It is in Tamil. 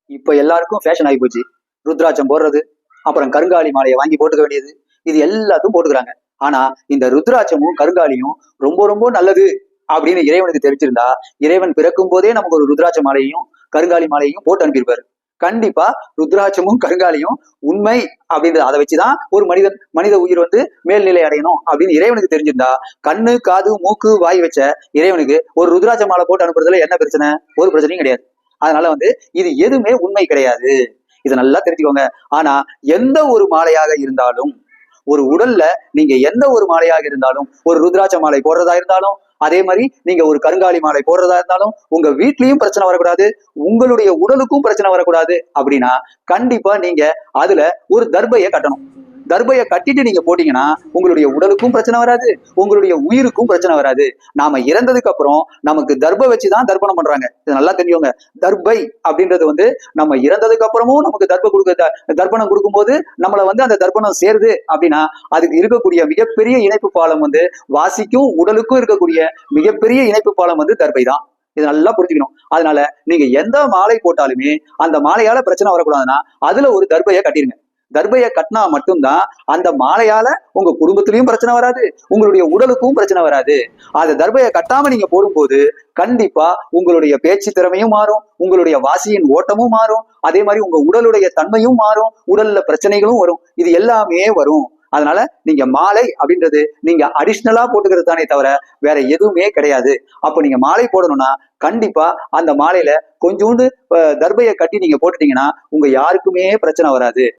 இப்ப எல்லாருக்கும் ஃபேஷன் ஆகி போச்சு. ருத்ராட்சம் போடுறது, அப்புறம் கருங்காலி மாலையை வாங்கி போட்டுக்க வேண்டியது, இது எல்லாத்தையும் போட்டுக்கிறாங்க. ஆனா இந்த ருத்ராட்சமும் கருங்காலியும் ரொம்ப ரொம்ப நல்லது அப்படின்னு இறைவனுக்கு தெரிஞ்சிருந்தா, இறைவன் பிறக்கும் போதே நமக்கு ஒரு ருத்ராட்ச மாலையையும் கருங்காலி மாலையையும் போட்டு அனுப்பியிருப்பாரு. கண்டிப்பா ருத்ராட்சமும் கருங்காலியும் உண்மை அப்படின்றது அதை வச்சுதான் ஒரு மனித உயிர் மேல்நிலை அடையணும் அப்படின்னு இறைவனுக்கு தெரிஞ்சிருந்தா, கண்ணு காது மூக்கு வாய் வச்ச இறைவனுக்கு ஒரு ருத்ராட்ச மாலை போட்டு அனுப்புறதுல என்ன பிரச்சனை? ஒரு பிரச்சனையும் கிடையாது. அதனால இது எதுவுமே உண்மை கிடையாது. இதை நல்லா தெரிஞ்சுக்கோங்க. ஆனா எந்த ஒரு மாலையாக இருந்தாலும், ஒரு உடல்ல நீங்க எந்த ஒரு மாலையாக இருந்தாலும், ஒரு ருத்ராட்ச மாலை போடுறதா இருந்தாலும், அதே மாதிரி நீங்க ஒரு கருங்காலி மாலை போடுறதா இருந்தாலும், உங்க வீட்லயும் பிரச்சனை வரக்கூடாது, உங்களுடைய உடலுக்கும் பிரச்சனை வரக்கூடாது அப்படின்னா கண்டிப்பா நீங்க அதுல ஒரு தர்பையை கட்டணும். தர்பையை கட்டிட்டு நீங்க போட்டீங்கன்னா உங்களுடைய உடலுக்கும் பிரச்சனை வராது, உங்களுடைய உயிருக்கும் பிரச்சனை வராது. நாம இறந்ததுக்கு அப்புறம் நமக்கு தர்பை வச்சுதான் தர்ப்பணம் பண்றாங்க. இது நல்லா தெரியுங்க. தர்பை அப்படின்றது நம்ம இறந்ததுக்கு அப்புறமும் நமக்கு தர்ப்பணம் கொடுக்கும்போது நம்மள அந்த தர்ப்பணம் சேருது அப்படின்னா அதுக்கு இருக்கக்கூடிய மிகப்பெரிய இணைப்பு பாலம் வாசிக்கும் உடலுக்கும் இருக்கக்கூடிய மிகப்பெரிய இணைப்பு பாலம் தர்பை தான். இது நல்லா புரிஞ்சுக்கணும். அதனால நீங்க எந்த மாலை போட்டாலுமே அந்த மாலையால பிரச்சனை வரக்கூடாதுன்னா அதுல ஒரு தர்பையை கட்டிருங்க. தர்பையை கட்டினா மட்டும்தான் அந்த மாலையால உங்க குடும்பத்திலையும் பிரச்சனை வராது, உங்களுடைய உடலுக்கும் பிரச்சனை வராது. அந்த தர்பையை கட்டாம நீங்க போடும்போது கண்டிப்பா உங்களுடைய பேச்சு திறமையும் மாறும், உங்களுடைய வாசியின் ஓட்டமும் மாறும், அதே மாதிரி உங்க உடலுடைய தன்மையும் மாறும், உடல்ல பிரச்சனைகளும் வரும். இது எல்லாமே வரும். அதனால நீங்க மாலை அப்படின்றது நீங்க அடிஷ்னலா போட்டுக்கிறது தானே தவிர வேற எதுவுமே கிடையாது. அப்ப நீங்க மாலை போடணும்னா கண்டிப்பா அந்த மாலையில கொஞ்சோண்டு தர்பையை கட்டி நீங்க போட்டுட்டீங்கன்னா உங்க யாருக்குமே பிரச்சனை வராது.